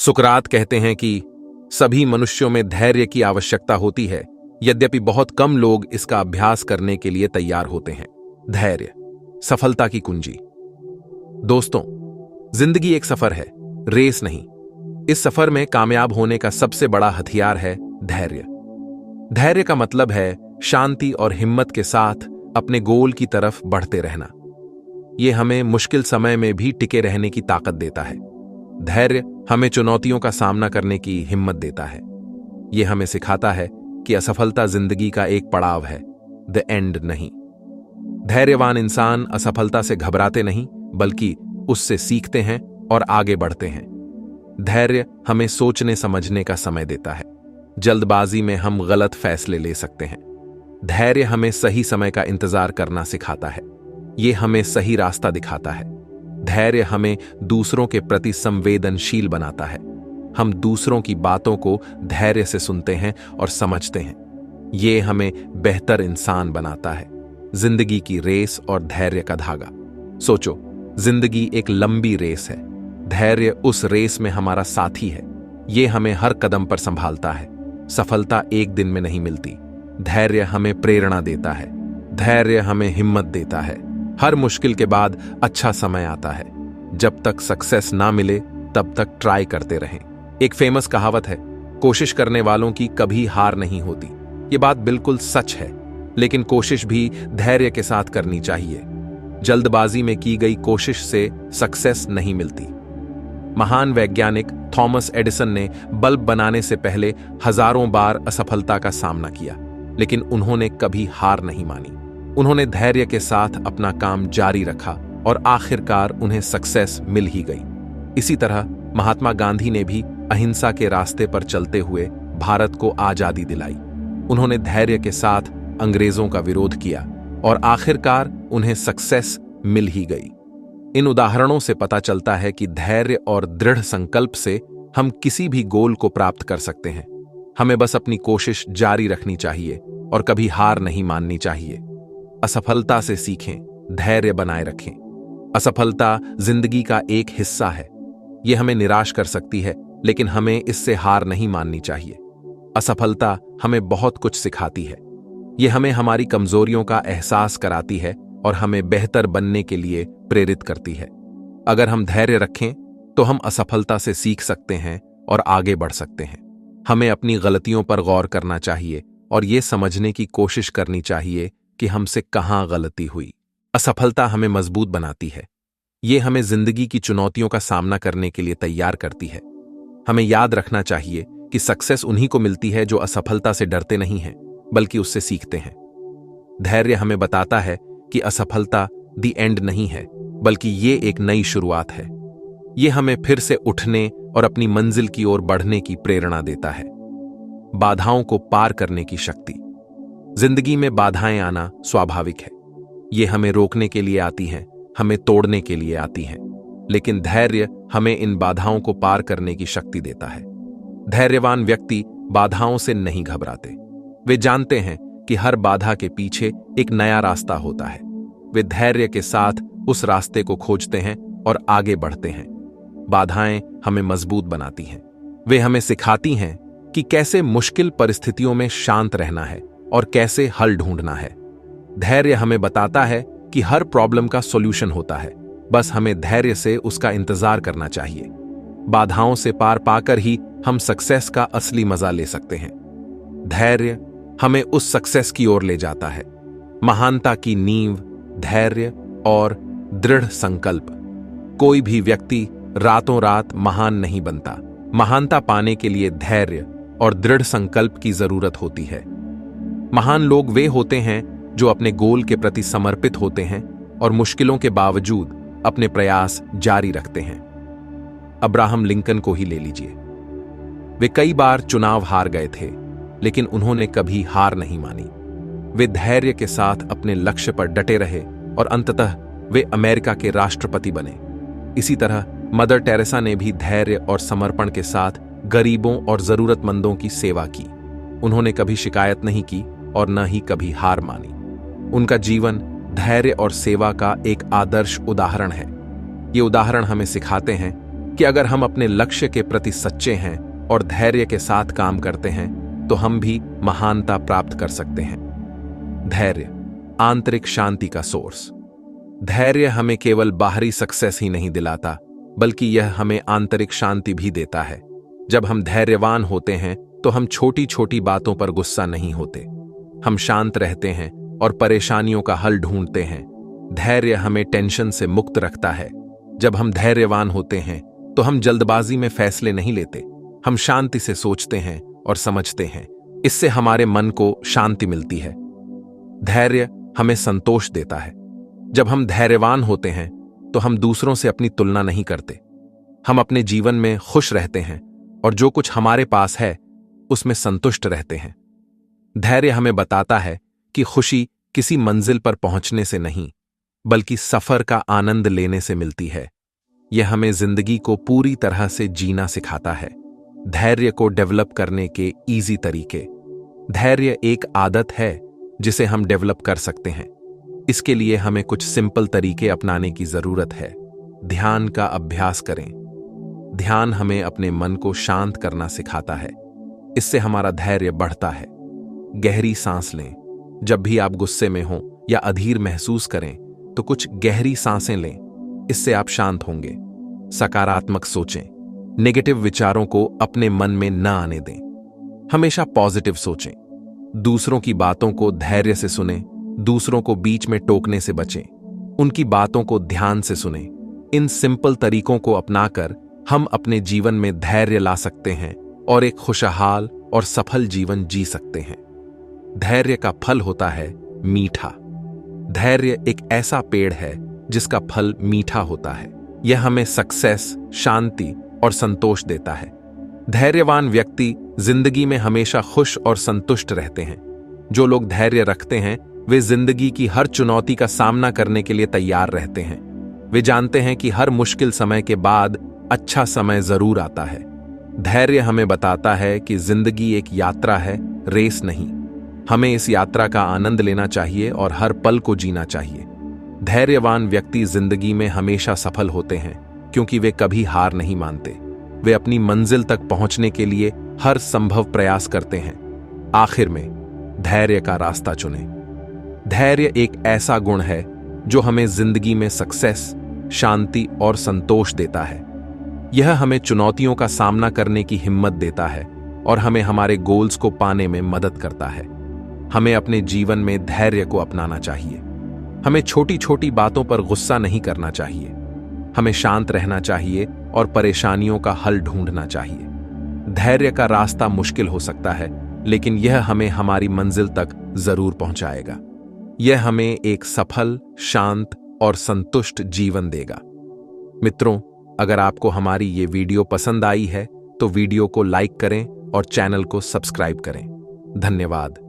सुकरात कहते हैं कि सभी मनुष्यों में धैर्य की आवश्यकता होती है, यद्यपि बहुत कम लोग इसका अभ्यास करने के लिए तैयार होते हैं। धैर्य सफलता की कुंजी। दोस्तों, जिंदगी एक सफर है, रेस नहीं। इस सफर में कामयाब होने का सबसे बड़ा हथियार है धैर्य। धैर्य का मतलब है शांति और हिम्मत के साथ अपने गोल की तरफ बढ़ते रहना। यह हमें मुश्किल समय में भी टिके रहने की ताकत देता है। धैर्य हमें चुनौतियों का सामना करने की हिम्मत देता है। यह हमें सिखाता है कि असफलता जिंदगी का एक पड़ाव है, द एंड नहीं। धैर्यवान इंसान असफलता से घबराते नहीं, बल्कि उससे सीखते हैं और आगे बढ़ते हैं। धैर्य हमें सोचने समझने का समय देता है। जल्दबाजी में हम गलत फैसले ले सकते हैं। धैर्य हमें सही समय का इंतजार करना सिखाता है। यह हमें सही रास्ता दिखाता है। धैर्य हमें दूसरों के प्रति संवेदनशील बनाता है। हम दूसरों की बातों को धैर्य से सुनते हैं और समझते हैं। यह हमें बेहतर इंसान बनाता है। जिंदगी की रेस और धैर्य का धागा। सोचो, जिंदगी एक लंबी रेस है। धैर्य उस रेस में हमारा साथी है। यह हमें हर कदम पर संभालता है। सफलता एक दिन में नहीं मिलती। धैर्य हमें प्रेरणा देता है। धैर्य हमें हिम्मत देता है। हर मुश्किल के बाद अच्छा समय आता है। जब तक सक्सेस ना मिले तब तक ट्राई करते रहें। एक फेमस कहावत है, कोशिश करने वालों की कभी हार नहीं होती। ये बात बिल्कुल सच है, लेकिन कोशिश भी धैर्य के साथ करनी चाहिए। जल्दबाजी में की गई कोशिश से सक्सेस नहीं मिलती। महान वैज्ञानिक थॉमस एडिसन ने बल्ब बनाने से पहले हजारों बार असफलता का सामना किया, लेकिन उन्होंने कभी हार नहीं मानी। उन्होंने धैर्य के साथ अपना काम जारी रखा और आखिरकार उन्हें सक्सेस मिल ही गई। इसी तरह महात्मा गांधी ने भी अहिंसा के रास्ते पर चलते हुए भारत को आजादी दिलाई। उन्होंने धैर्य के साथ अंग्रेजों का विरोध किया और आखिरकार उन्हें सक्सेस मिल ही गई। इन उदाहरणों से पता चलता है कि धैर्य और दृढ़ संकल्प से हम किसी भी गोल को प्राप्त कर सकते हैं। हमें बस अपनी कोशिश जारी रखनी चाहिए और कभी हार नहीं माननी चाहिए। असफलता से सीखें, धैर्य बनाए रखें। असफलता जिंदगी का एक हिस्सा है। यह हमें निराश कर सकती है, लेकिन हमें इससे हार नहीं माननी चाहिए। असफलता हमें बहुत कुछ सिखाती है। यह हमें हमारी कमजोरियों का एहसास कराती है और हमें बेहतर बनने के लिए प्रेरित करती है। अगर हम धैर्य रखें तो हम असफलता से सीख सकते हैं और आगे बढ़ सकते हैं। हमें अपनी गलतियों पर गौर करना चाहिए और यह समझने की कोशिश करनी चाहिए कि हमसे कहां गलती हुई। असफलता हमें मजबूत बनाती है। यह हमें जिंदगी की चुनौतियों का सामना करने के लिए तैयार करती है। हमें याद रखना चाहिए कि सक्सेस उन्हीं को मिलती है जो असफलता से डरते नहीं हैं, बल्कि उससे सीखते हैं। धैर्य हमें बताता है कि असफलता द एंड नहीं है, बल्कि ये एक नई शुरुआत है। यह हमें फिर से उठने और अपनी मंजिल की ओर बढ़ने की प्रेरणा देता है। बाधाओं को पार करने की शक्ति। जिंदगी में बाधाएं आना स्वाभाविक है। ये हमें रोकने के लिए आती हैं, हमें तोड़ने के लिए आती हैं, लेकिन धैर्य हमें इन बाधाओं को पार करने की शक्ति देता है। धैर्यवान व्यक्ति बाधाओं से नहीं घबराते। वे जानते हैं कि हर बाधा के पीछे एक नया रास्ता होता है। वे धैर्य के साथ उस रास्ते को खोजते हैं और आगे बढ़ते हैं। बाधाएं हमें मजबूत बनाती हैं। वे हमें सिखाती हैं कि कैसे मुश्किल परिस्थितियों में शांत रहना है और कैसे हल ढूंढना है। धैर्य हमें बताता है कि हर प्रॉब्लम का सॉल्यूशन होता है, बस हमें धैर्य से उसका इंतजार करना चाहिए। बाधाओं से पार पाकर ही हम सक्सेस का असली मजा ले सकते हैं। धैर्य हमें उस सक्सेस की ओर ले जाता है। महानता की नींव धैर्य और दृढ़ संकल्प। कोई भी व्यक्ति रातों रात महान नहीं बनता। महानता पाने के लिए धैर्य और दृढ़ संकल्प की जरूरत होती है। महान लोग वे होते हैं जो अपने गोल के प्रति समर्पित होते हैं और मुश्किलों के बावजूद अपने प्रयास जारी रखते हैं। अब्राहम लिंकन को ही ले लीजिए। वे कई बार चुनाव हार गए थे, लेकिन उन्होंने कभी हार नहीं मानी। वे धैर्य के साथ अपने लक्ष्य पर डटे रहे और अंततः वे अमेरिका के राष्ट्रपति बने। इसी तरह मदर टेरेसा ने भी धैर्य और समर्पण के साथ गरीबों और जरूरतमंदों की सेवा की। उन्होंने कभी शिकायत नहीं की और न ही कभी हार मानी। उनका जीवन धैर्य और सेवा का एक आदर्श उदाहरण है। ये उदाहरण हमें सिखाते हैं कि अगर हम अपने लक्ष्य के प्रति सच्चे हैं और धैर्य के साथ काम करते हैं तो हम भी महानता प्राप्त कर सकते हैं। धैर्य, आंतरिक शांति का सोर्स। धैर्य हमें केवल बाहरी सक्सेस ही नहीं दिलाता, बल्कि यह हमें आंतरिक शांति भी देता है। जब हम धैर्यवान होते हैं तो हम छोटी छोटी बातों पर गुस्सा नहीं होते। हम शांत रहते हैं और परेशानियों का हल ढूंढते हैं। धैर्य हमें टेंशन से मुक्त रखता है। जब हम धैर्यवान होते हैं तो हम जल्दबाजी में फैसले नहीं लेते। हम शांति से सोचते हैं और समझते हैं। इससे हमारे मन को शांति मिलती है। धैर्य हमें संतोष देता है। जब हम धैर्यवान होते हैं तो हम दूसरों से अपनी तुलना नहीं करते। हम अपने जीवन में खुश रहते हैं और जो कुछ हमारे पास है उसमें संतुष्ट रहते हैं। धैर्य हमें बताता है कि खुशी किसी मंजिल पर पहुंचने से नहीं, बल्कि सफर का आनंद लेने से मिलती है। यह हमें जिंदगी को पूरी तरह से जीना सिखाता है। धैर्य को डेवलप करने के इजी तरीके। धैर्य एक आदत है जिसे हम डेवलप कर सकते हैं। इसके लिए हमें कुछ सिंपल तरीके अपनाने की जरूरत है। ध्यान का अभ्यास करें। ध्यान हमें अपने मन को शांत करना सिखाता है। इससे हमारा धैर्य बढ़ता है। गहरी सांस लें। जब भी आप गुस्से में हों या अधीर महसूस करें तो कुछ गहरी सांसें लें। इससे आप शांत होंगे। सकारात्मक सोचें। नेगेटिव विचारों को अपने मन में न आने दें। हमेशा पॉजिटिव सोचें। दूसरों की बातों को धैर्य से सुनें। दूसरों को बीच में टोकने से बचें। उनकी बातों को ध्यान से सुनें। इन सिंपल तरीकों को अपनाकर हम अपने जीवन में धैर्य ला सकते हैं और एक खुशहाल और सफल जीवन जी सकते हैं। धैर्य का फल होता है मीठा। धैर्य एक ऐसा पेड़ है जिसका फल मीठा होता है। यह हमें सक्सेस, शांति और संतोष देता है। धैर्यवान व्यक्ति जिंदगी में हमेशा खुश और संतुष्ट रहते हैं। जो लोग धैर्य रखते हैं वे जिंदगी की हर चुनौती का सामना करने के लिए तैयार रहते हैं। वे जानते हैं कि हर मुश्किल समय के बाद अच्छा समय जरूर आता है। धैर्य हमें बताता है कि जिंदगी एक यात्रा है, रेस नहीं। हमें इस यात्रा का आनंद लेना चाहिए और हर पल को जीना चाहिए। धैर्यवान व्यक्ति जिंदगी में हमेशा सफल होते हैं क्योंकि वे कभी हार नहीं मानते। वे अपनी मंजिल तक पहुंचने के लिए हर संभव प्रयास करते हैं। आखिर में धैर्य का रास्ता चुनें। धैर्य एक ऐसा गुण है जो हमें जिंदगी में सक्सेस, शांति और संतोष देता है। यह हमें चुनौतियों का सामना करने की हिम्मत देता है और हमें हमारे गोल्स को पाने में मदद करता है। हमें अपने जीवन में धैर्य को अपनाना चाहिए। हमें छोटी छोटी बातों पर गुस्सा नहीं करना चाहिए। हमें शांत रहना चाहिए और परेशानियों का हल ढूंढना चाहिए। धैर्य का रास्ता मुश्किल हो सकता है, लेकिन यह हमें हमारी मंजिल तक जरूर पहुंचाएगा। यह हमें एक सफल, शांत और संतुष्ट जीवन देगा। मित्रों, अगर आपको हमारी ये वीडियो पसंद आई है तो वीडियो को लाइक करें और चैनल को सब्सक्राइब करें। धन्यवाद।